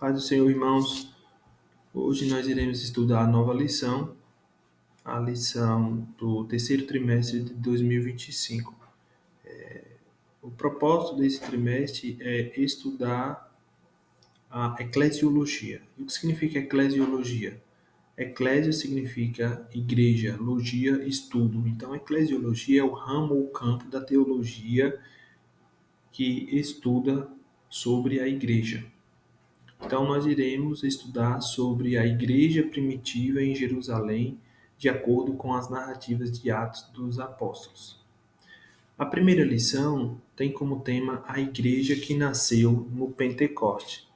Paz do Senhor, irmãos. Hoje nós iremos estudar a nova lição, a lição do terceiro trimestre de 2025. O propósito desse trimestre é estudar a eclesiologia. E o que significa eclesiologia? Eclésio significa igreja, logia, estudo. Então, eclesiologia é o ramo ou campo da teologia que estuda sobre a igreja. Então, nós iremos estudar sobre a igreja primitiva em Jerusalém, de acordo com as narrativas de Atos dos Apóstolos. A primeira lição tem como tema a igreja que nasceu no Pentecoste.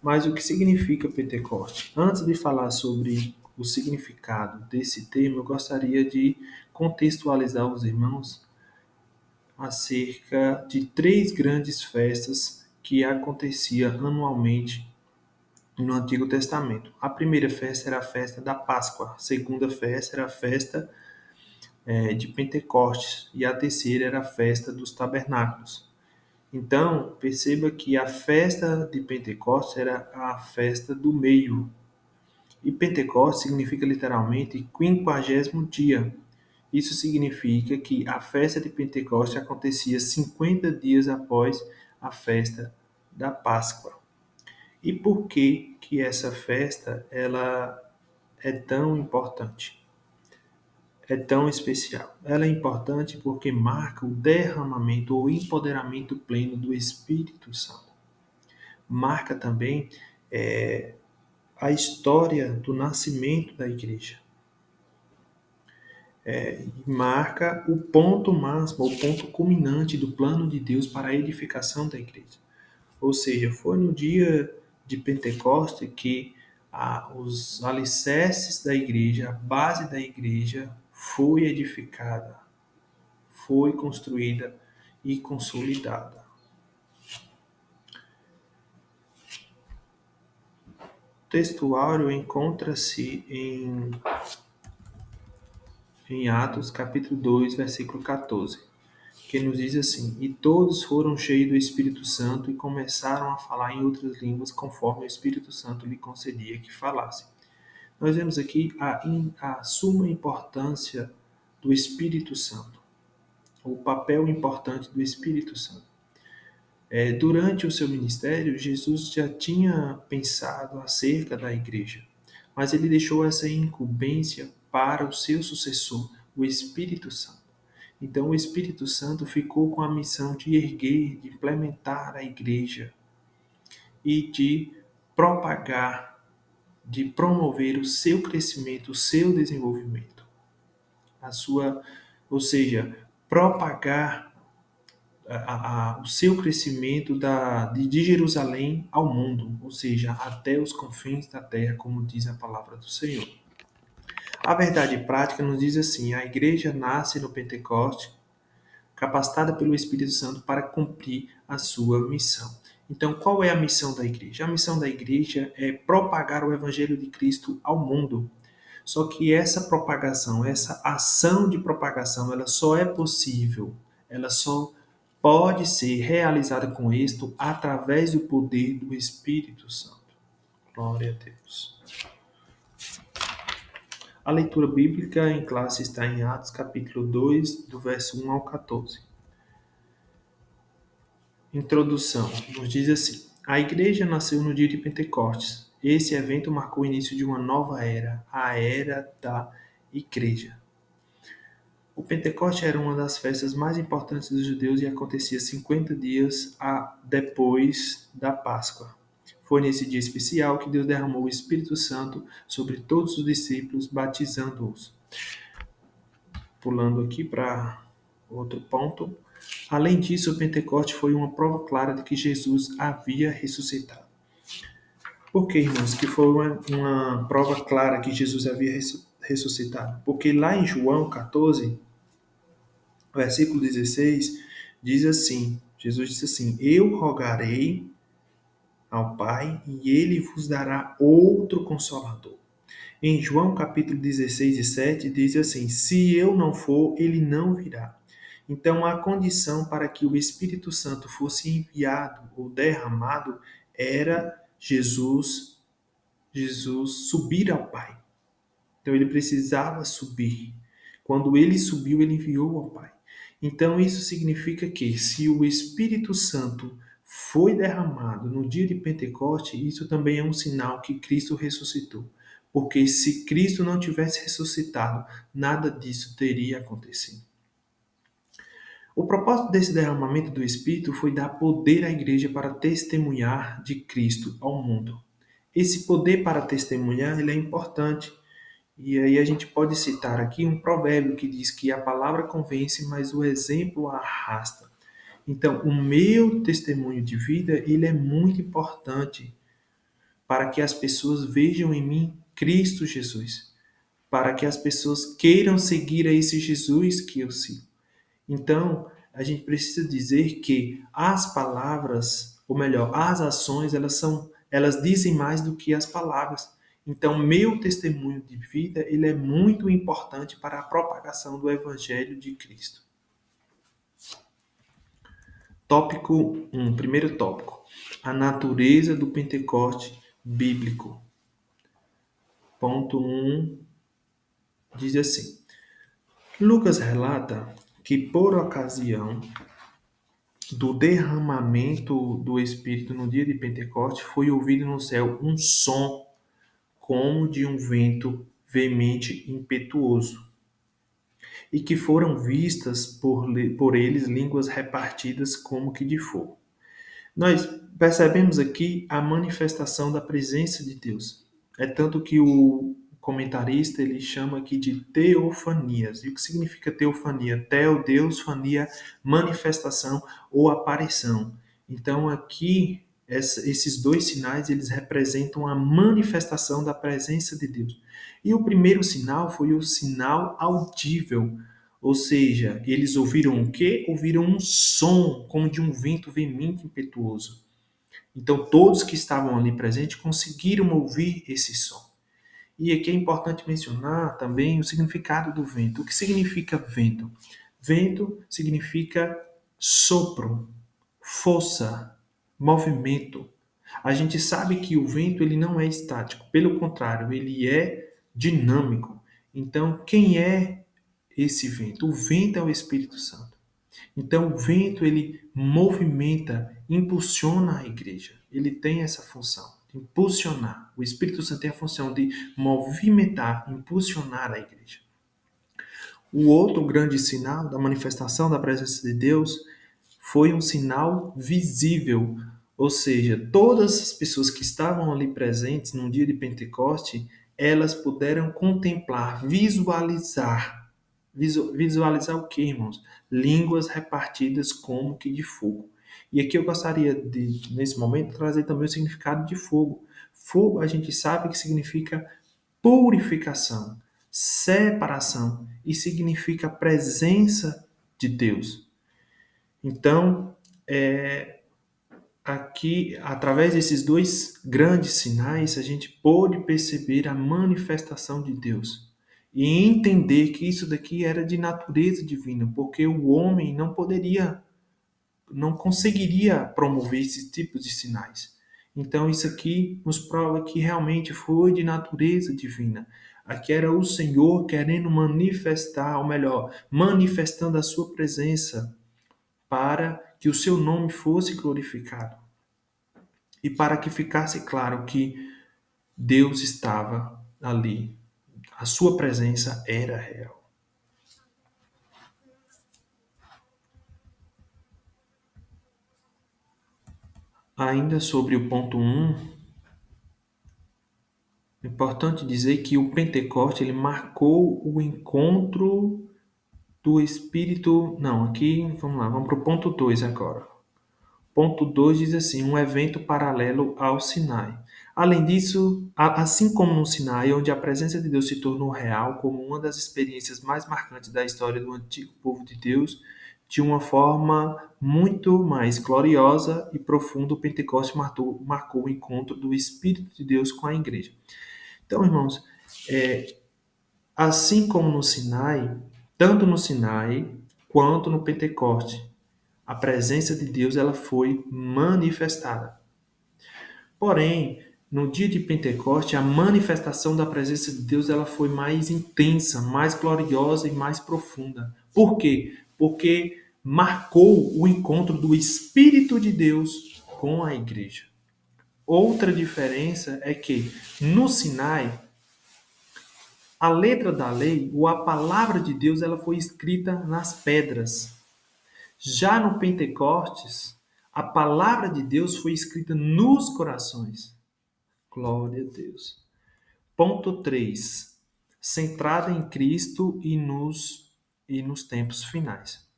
Mas o que significa Pentecoste? Antes de falar sobre o significado desse termo, eu gostaria de contextualizar os irmãos acerca de 3 grandes festas que aconteciam anualmente no Antigo Testamento. A primeira festa era a festa da Páscoa, a segunda festa era a festa de Pentecostes e a terceira era a festa dos tabernáculos. Então, perceba que a festa de Pentecostes era a festa do meio. E Pentecostes significa literalmente 50º dia. Isso significa que a festa de Pentecostes acontecia 50 dias após a festa da Páscoa. E por que essa festa ela é tão importante? É tão especial. Ela é importante porque marca o derramamento ou empoderamento pleno do Espírito Santo. Marca também a história do nascimento da igreja. Marca o ponto máximo, o ponto culminante do plano de Deus para a edificação da igreja. Ou seja, foi no dia de Pentecostes que os alicerces da igreja, a base da igreja foi edificada, foi construída e consolidada. O textuário encontra-se em Atos capítulo 2, versículo 14, que nos diz assim: E todos foram cheios do Espírito Santo e começaram a falar em outras línguas, conforme o Espírito Santo lhe concedia que falasse. Nós vemos aqui a suma importância do Espírito Santo, o papel importante do Espírito Santo. Durante o seu ministério, Jesus já tinha pensado acerca da igreja, mas ele deixou essa incumbência para o seu sucessor, o Espírito Santo. Então, o Espírito Santo ficou com a missão de erguer, de implementar a igreja e de propagar, de promover o seu crescimento, o seu desenvolvimento. Ou seja, propagar o seu crescimento de Jerusalém ao mundo, ou seja, até os confins da terra, como diz a palavra do Senhor. A verdade prática nos diz assim: a igreja nasce no Pentecoste, capacitada pelo Espírito Santo para cumprir a sua missão. Então, qual é a missão da igreja? A missão da igreja é propagar o Evangelho de Cristo ao mundo. Só que essa propagação, essa ação de propagação, ela só é possível, ela só pode ser realizada com êxito através do poder do Espírito Santo. Glória a Deus. A leitura bíblica em classe está em Atos capítulo 2, do verso 1 ao 14. Introdução. Nos diz assim: a igreja nasceu no dia de Pentecostes. Esse evento marcou o início de uma nova era, a era da igreja. O Pentecoste era uma das festas mais importantes dos judeus e acontecia 50 dias depois da Páscoa. Foi nesse dia especial que Deus derramou o Espírito Santo sobre todos os discípulos, batizando-os. Pulando aqui para outro ponto. Além disso, o Pentecoste foi uma prova clara de que Jesus havia ressuscitado. Por que, irmãos, que foi uma prova clara que Jesus havia ressuscitado? Porque lá em João 14, versículo 16, diz assim, Jesus disse assim: Eu rogarei ao Pai e ele vos dará outro Consolador. Em João capítulo 16 e 7 diz assim: Se eu não for, ele não virá. Então a condição para que o Espírito Santo fosse enviado ou derramado era Jesus, Jesus subir ao Pai. Então ele precisava subir. Quando ele subiu, ele enviou ao Pai. Então isso significa que se o Espírito Santo foi derramado no dia de Pentecoste, isso também é um sinal que Cristo ressuscitou. Porque se Cristo não tivesse ressuscitado, nada disso teria acontecido. O propósito desse derramamento do Espírito foi dar poder à igreja para testemunhar de Cristo ao mundo. Esse poder para testemunhar ele é importante. E aí a gente pode citar aqui um provérbio que diz que a palavra convence, mas o exemplo a arrasta. Então, o meu testemunho de vida, ele é muito importante para que as pessoas vejam em mim Cristo Jesus, para que as pessoas queiram seguir a esse Jesus que eu sigo. Então, a gente precisa dizer que as palavras, ou melhor, as ações, elas dizem mais do que as palavras. Então, meu testemunho de vida, ele é muito importante para a propagação do evangelho de Cristo. Tópico 1, primeiro tópico. A natureza do Pentecoste bíblico. Ponto 1 diz assim: Lucas relata que por ocasião do derramamento do Espírito no dia de Pentecoste, foi ouvido no céu um som como de um vento veemente e impetuoso, e que foram vistas por eles línguas repartidas como que de fogo. Nós percebemos aqui a manifestação da presença de Deus. É tanto que o comentarista ele chama aqui de teofanias. E o que significa teofania? Teo, Deus, fania, manifestação ou aparição. Então aqui esses dois sinais eles representam a manifestação da presença de Deus. E o primeiro sinal foi o sinal audível, ou seja, eles ouviram o quê? Ouviram um som como de um vento veemente e impetuoso. Então, todos que estavam ali presentes conseguiram ouvir esse som. E aqui é importante mencionar também o significado do vento. O que significa vento? Vento significa sopro, força, movimento. A gente sabe que o vento ele não é estático, pelo contrário, ele é dinâmico. Então, quem é esse vento? O vento é o Espírito Santo. Então, o vento ele movimenta, impulsiona a igreja. Ele tem essa função de impulsionar. O Espírito Santo tem a função de movimentar, impulsionar a igreja. O outro grande sinal da manifestação da presença de Deus foi um sinal visível, ou seja, todas as pessoas que estavam ali presentes no dia de Pentecoste, elas puderam contemplar, visualizar. Visualizar o que, irmãos? Línguas repartidas como que de fogo. E aqui eu gostaria de, nesse momento, trazer também o significado de fogo. Fogo a gente sabe que significa purificação, separação e significa presença de Deus. Então, aqui, através desses dois grandes sinais, a gente pôde perceber a manifestação de Deus e entender que isso daqui era de natureza divina, porque o homem não conseguiria promover esses tipos de sinais. Então, isso aqui nos prova que realmente foi de natureza divina. Aqui era o Senhor querendo manifestar, ou melhor, manifestando a sua presença para que o seu nome fosse glorificado e para que ficasse claro que Deus estava ali. A sua presença era real. Ainda sobre o ponto 1, é importante dizer que o Pentecoste ele marcou o encontro do Espírito. Não, aqui, vamos lá, vamos para o ponto 2 agora. Ponto 2 diz assim: um evento paralelo ao Sinai. Além disso, assim como no Sinai, onde a presença de Deus se tornou real como uma das experiências mais marcantes da história do antigo povo de Deus, de uma forma muito mais gloriosa e profunda, o Pentecostes marcou o encontro do Espírito de Deus com a igreja. Então, irmãos, assim como no Sinai, tanto no Sinai quanto no Pentecoste, a presença de Deus ela foi manifestada. Porém, no dia de Pentecoste, a manifestação da presença de Deus ela foi mais intensa, mais gloriosa e mais profunda. Por quê? Porque marcou o encontro do Espírito de Deus com a igreja. Outra diferença é que no Sinai, a letra da lei, ou a palavra de Deus, ela foi escrita nas pedras. Já no Pentecostes, a palavra de Deus foi escrita nos corações. Glória a Deus. Ponto 3. Centrada em Cristo e nos tempos finais.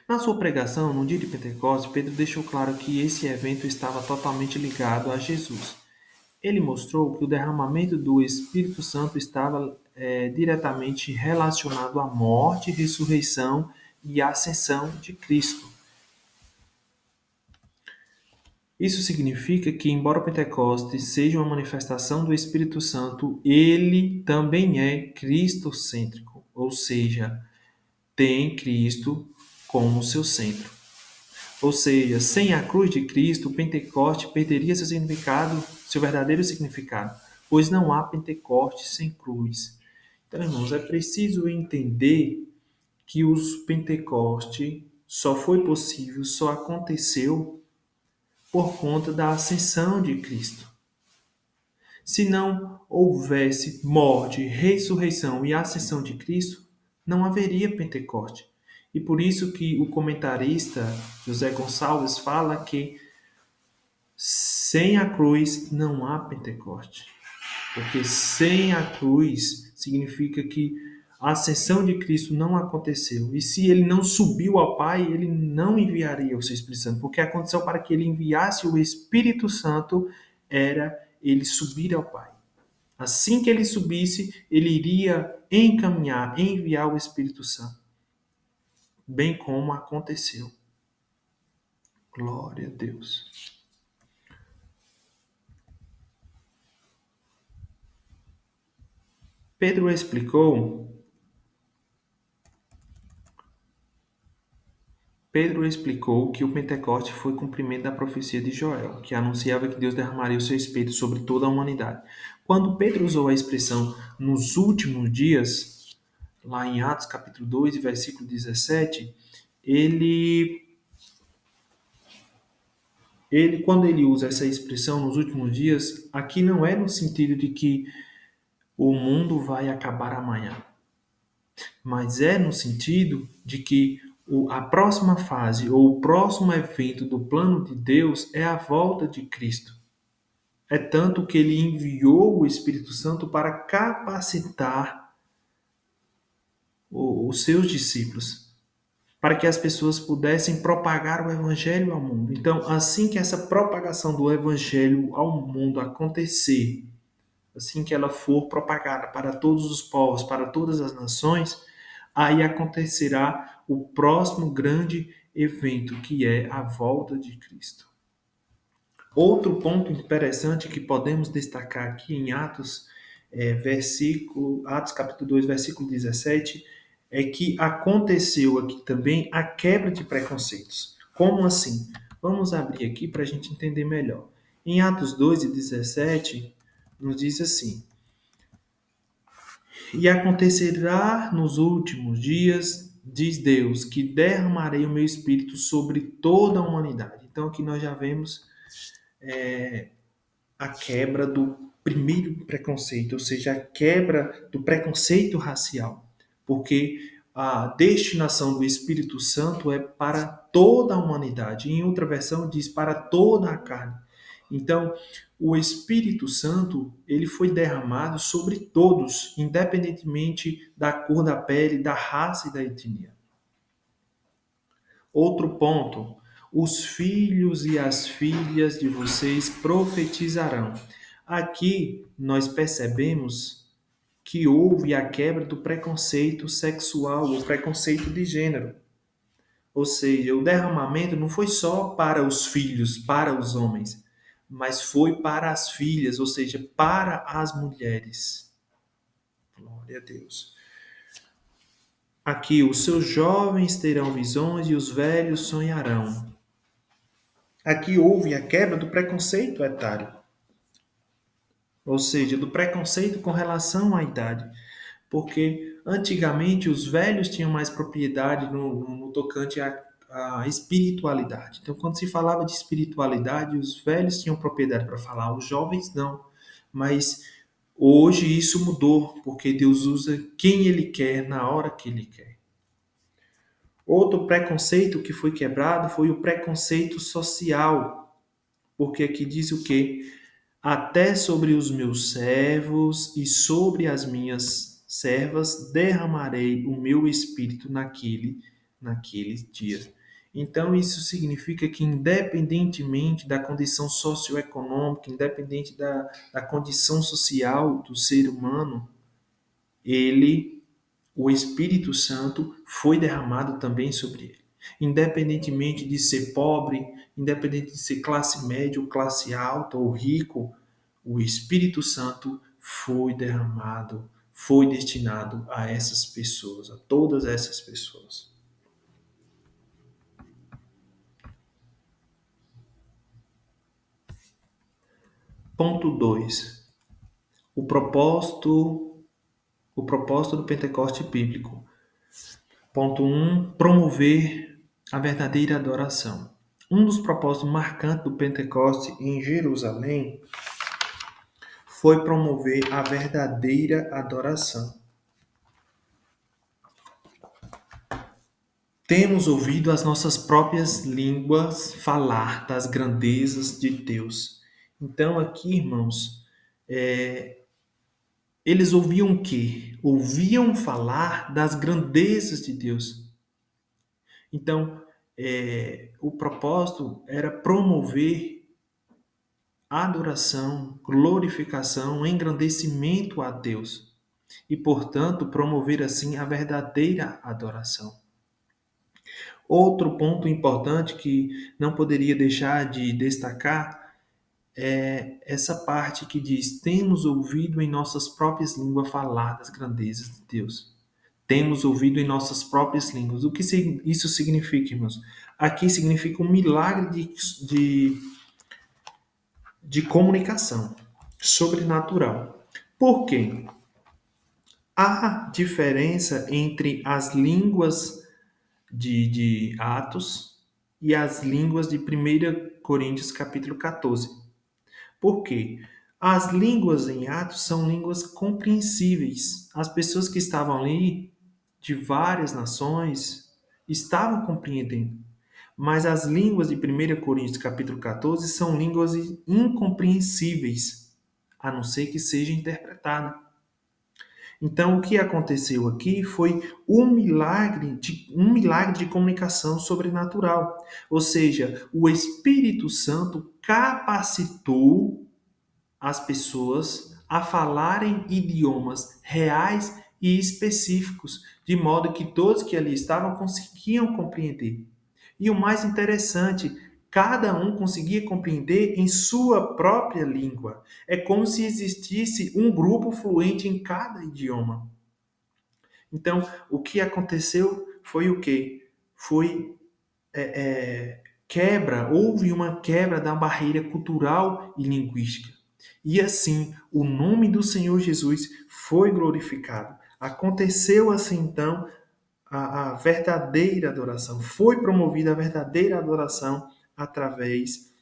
Na sua pregação, no dia de Pentecostes, Pedro deixou claro que esse evento estava totalmente ligado a Jesus. Ele mostrou que o derramamento do Espírito Santo estava diretamente relacionado à morte, ressurreição e ascensão de Cristo. Isso significa que, embora o Pentecostes seja uma manifestação do Espírito Santo, ele também é cristocêntrico, ou seja, tem Cristo como seu centro. Ou seja, sem a cruz de Cristo, o Pentecoste perderia seu significado, seu verdadeiro significado, pois não há Pentecoste sem cruz. Então, irmãos, é preciso entender que os Pentecoste só foi possível, só aconteceu por conta da ascensão de Cristo. Se não houvesse morte, ressurreição e ascensão de Cristo, não haveria Pentecoste. E por isso que o comentarista José Gonçalves fala que sem a cruz não há Pentecoste. Porque sem a cruz significa que a ascensão de Cristo não aconteceu. E se ele não subiu ao Pai, ele não enviaria o seu Espírito Santo. Porque a condição para que ele enviasse o Espírito Santo era ele subir ao Pai. Assim que ele subisse, ele iria enviar o Espírito Santo. Bem como aconteceu. Glória a Deus. Pedro explicou que o Pentecoste foi cumprimento da profecia de Joel, que anunciava que Deus derramaria o seu Espírito sobre toda a humanidade. Quando Pedro usou a expressão nos últimos dias, lá em Atos capítulo 2, versículo 17, quando ele usa essa expressão nos últimos dias, aqui não é no sentido de que o mundo vai acabar amanhã, mas é no sentido de que a próxima fase ou o próximo evento do plano de Deus é a volta de Cristo. É tanto que ele enviou o Espírito Santo para capacitar os seus discípulos, para que as pessoas pudessem propagar o Evangelho ao mundo. Então, assim que essa propagação do Evangelho ao mundo acontecer, assim que ela for propagada para todos os povos, para todas as nações, aí acontecerá o próximo grande evento, que é a volta de Cristo. Outro ponto interessante que podemos destacar aqui em Atos, Atos capítulo 2, versículo 17, é que aconteceu aqui também a quebra de preconceitos. Como assim? Vamos abrir aqui para a gente entender melhor. Em Atos 2 e 17, nos diz assim: E acontecerá nos últimos dias, diz Deus, que derramarei o meu espírito sobre toda a humanidade. Então aqui nós já vemos a quebra do primeiro preconceito, ou seja, a quebra do preconceito racial, porque a destinação do Espírito Santo é para toda a humanidade. Em outra versão diz para toda a carne. Então, o Espírito Santo, ele foi derramado sobre todos, independentemente da cor da pele, da raça e da etnia. Outro ponto: os filhos e as filhas de vocês profetizarão. Aqui nós percebemos que houve a quebra do preconceito sexual, o preconceito de gênero. Ou seja, o derramamento não foi só para os filhos, para os homens, mas foi para as filhas, ou seja, para as mulheres. Glória a Deus. Aqui, os seus jovens terão visões e os velhos sonharão. Aqui houve a quebra do preconceito etário, ou seja, do preconceito com relação à idade. Porque antigamente os velhos tinham mais propriedade no tocante à espiritualidade. Então, quando se falava de espiritualidade, os velhos tinham propriedade para falar, os jovens não. Mas hoje isso mudou, porque Deus usa quem Ele quer, na hora que Ele quer. Outro preconceito que foi quebrado foi o preconceito social, porque aqui diz o quê? Até sobre os meus servos e sobre as minhas servas derramarei o meu espírito naquele dia. Então, isso significa que, independentemente da condição socioeconômica, independente da condição social do ser humano, ele, o Espírito Santo, foi derramado também sobre ele. Independentemente de ser pobre, independente de ser classe média ou classe alta ou rico, o Espírito Santo foi derramado, foi destinado a essas pessoas, a todas essas pessoas. Ponto 2. O propósito, o propósito do Pentecoste bíblico. Ponto 1. Promover a verdadeira adoração. Um dos propósitos marcantes do Pentecoste em Jerusalém foi promover a verdadeira adoração. Temos ouvido as nossas próprias línguas falar das grandezas de Deus. Então, aqui, irmãos, eles ouviam o quê? Ouviam falar das grandezas de Deus. Então, o propósito era promover adoração, glorificação, engrandecimento a Deus e, portanto, promover assim a verdadeira adoração. Outro ponto importante que não poderia deixar de destacar é essa parte que diz: temos ouvido em nossas próprias línguas falar das grandezas de Deus. Temos ouvido em nossas próprias línguas. O que isso significa, irmãos? Aqui significa um milagre de comunicação sobrenatural. Por quê? Há diferença entre as línguas de Atos e as línguas de 1 Coríntios capítulo 14. Por quê? As línguas em Atos são línguas compreensíveis. As pessoas que estavam ali, de várias nações, estavam compreendendo. Mas as línguas de 1 Coríntios capítulo 14 são línguas incompreensíveis, a não ser que seja interpretada. Então, o que aconteceu aqui foi um milagre de comunicação sobrenatural. Ou seja, o Espírito Santo capacitou as pessoas a falarem idiomas reais e específicos, de modo que todos que ali estavam conseguiam compreender. E o mais interessante, cada um conseguia compreender em sua própria língua. É como se existisse um grupo fluente em cada idioma. Então, o que aconteceu foi o quê? Foi houve uma quebra da barreira cultural e linguística. E assim, o nome do Senhor Jesus foi glorificado. Aconteceu assim, então, a verdadeira adoração. Foi promovida a verdadeira adoração através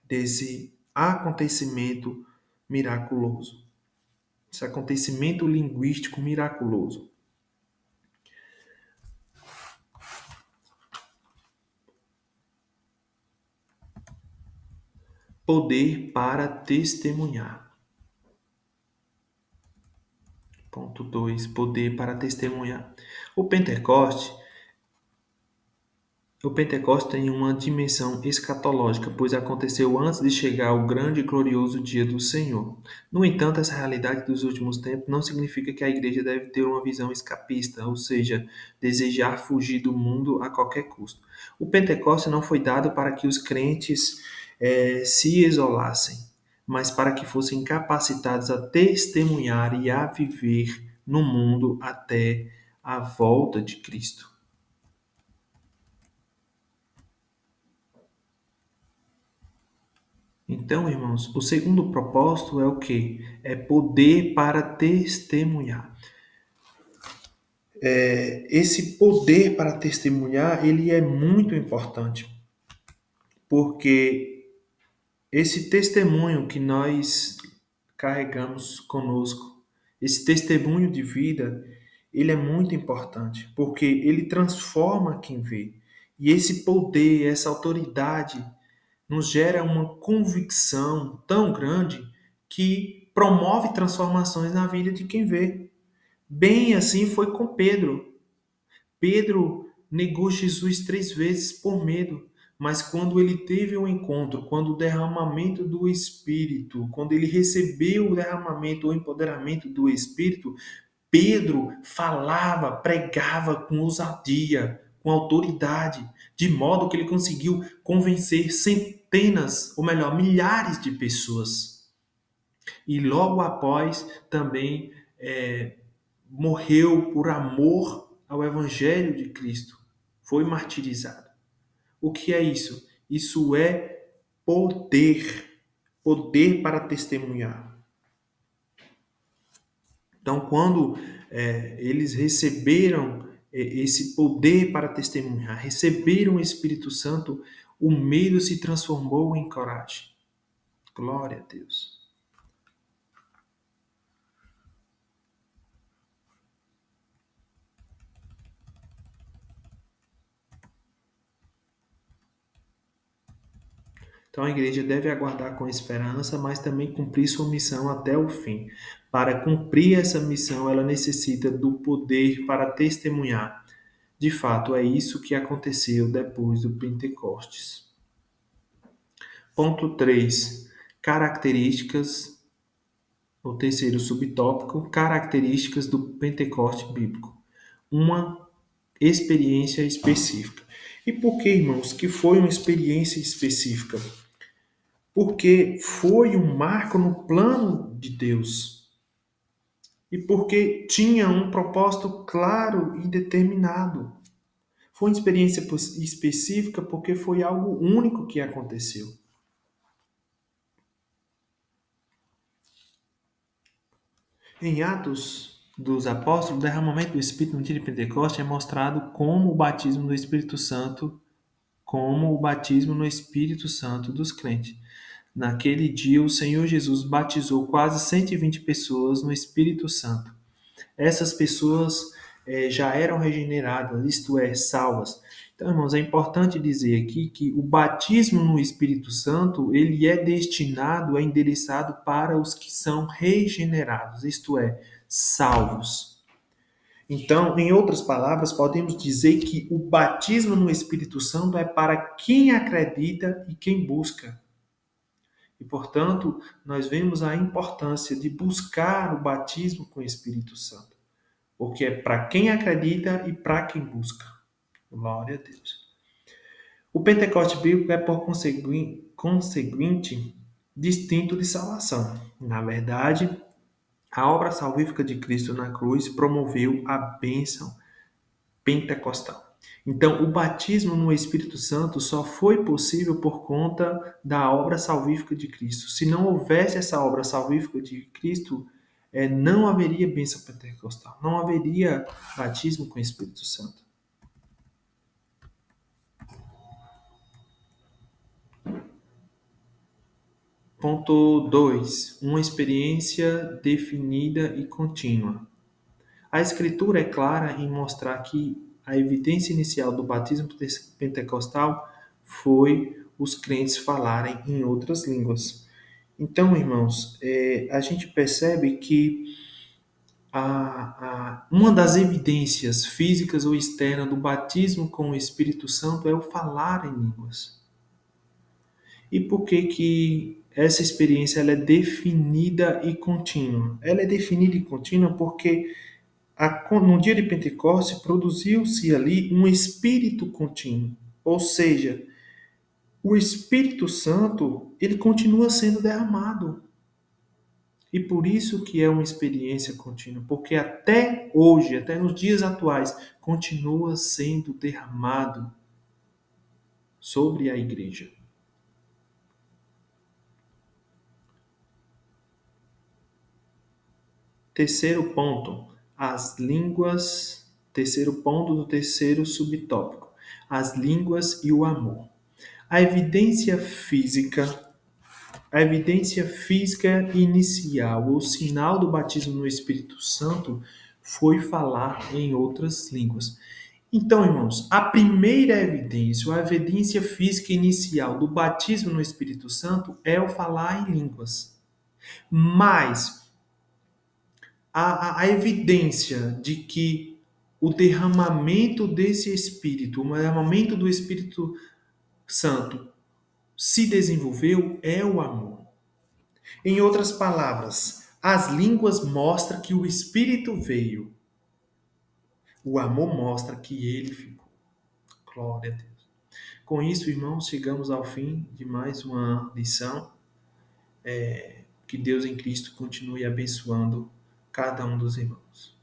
desse acontecimento miraculoso. Esse acontecimento linguístico miraculoso. Poder para testemunhar. Ponto 2. Poder para testemunhar. O Pentecoste tem uma dimensão escatológica, pois aconteceu antes de chegar o grande e glorioso dia do Senhor. No entanto, essa realidade dos últimos tempos não significa que a igreja deve ter uma visão escapista, ou seja, desejar fugir do mundo a qualquer custo. O Pentecoste não foi dado para que os crentes se isolassem, mas para que fossem capacitados a testemunhar e a viver no mundo até a volta de Cristo. Então, irmãos, o segundo propósito é o quê? É poder para testemunhar. Esse poder para testemunhar, ele é muito importante, porque esse testemunho que nós carregamos conosco, esse testemunho de vida, ele é muito importante, porque ele transforma quem vê. E esse poder, essa autoridade, nos gera uma convicção tão grande que promove transformações na vida de quem vê. Bem assim foi com Pedro. Pedro negou Jesus 3 vezes por medo, mas quando ele teve o encontro, quando o derramamento do Espírito, quando ele recebeu o derramamento, o empoderamento do Espírito, Pedro falava, pregava com ousadia, com autoridade, de modo que ele conseguiu convencer centenas, ou melhor, milhares de pessoas. E logo após também morreu por amor ao Evangelho de Cristo. Foi martirizado. O que é isso? Isso é poder. Poder para testemunhar. Então, quando eles receberam esse poder para testemunhar, receberam o Espírito Santo, o medo se transformou em coragem. Glória a Deus. Então a igreja deve aguardar com esperança, mas também cumprir sua missão até o fim. Para cumprir essa missão, ela necessita do poder para testemunhar. De fato, é isso que aconteceu depois do Pentecostes. Ponto 3. Características, o terceiro subtópico, características do Pentecoste bíblico. Uma experiência específica. E por que, irmãos, que foi uma experiência específica? Porque foi um marco no plano de Deus e porque tinha um propósito claro e determinado. Foi uma experiência específica porque foi algo único que aconteceu. Em Atos dos Apóstolos, o derramamento do Espírito no dia de Pentecostes é mostrado como o batismo do Espírito Santo, como o batismo no Espírito Santo dos crentes. Naquele dia, o Senhor Jesus batizou quase 120 pessoas no Espírito Santo. Essas pessoas já eram regeneradas, isto é, salvas. Então, irmãos, é importante dizer aqui que o batismo no Espírito Santo, ele é destinado, é endereçado para os que são regenerados, isto é, salvos. Então, em outras palavras, podemos dizer que o batismo no Espírito Santo é para quem acredita e quem busca. E, portanto, nós vemos a importância de buscar o batismo com o Espírito Santo. Porque é para quem acredita e para quem busca. Glória a Deus. O Pentecoste bíblico é, por conseguinte, distinto de salvação. Na verdade, a obra salvífica de Cristo na cruz promoveu a bênção pentecostal. Então, o batismo no Espírito Santo só foi possível por conta da obra salvífica de Cristo. Se não houvesse essa obra salvífica de Cristo, não haveria bênção pentecostal, não haveria batismo com o Espírito Santo. Ponto 2. Uma experiência definida e contínua. A Escritura é clara em mostrar que a evidência inicial do batismo pentecostal foi os crentes falarem em outras línguas. Então, irmãos, a gente percebe que uma das evidências físicas ou externas do batismo com o Espírito Santo é o falar em línguas. E por que que essa experiência ela é definida e contínua? Ela é definida e contínua porque no dia de Pentecostes produziu-se ali um espírito contínuo, ou seja, o Espírito Santo ele continua sendo derramado. E por isso que é uma experiência contínua, porque até hoje, até nos dias atuais, continua sendo derramado sobre a igreja. Terceiro ponto, as línguas. Terceiro ponto do terceiro subtópico, as línguas e o amor. A evidência física, a evidência física inicial, o sinal do batismo no Espírito Santo, foi falar em outras línguas. Então, irmãos, a primeira evidência, a evidência física inicial do batismo no Espírito Santo é o falar em línguas. Mas a evidência de que o derramamento desse Espírito, o derramamento do Espírito Santo se desenvolveu é o amor. Em outras palavras, as línguas mostram que o Espírito veio. O amor mostra que ele ficou. Glória a Deus. Com isso, irmãos, chegamos ao fim de mais uma lição. Que Deus em Cristo continue abençoando cada um dos irmãos.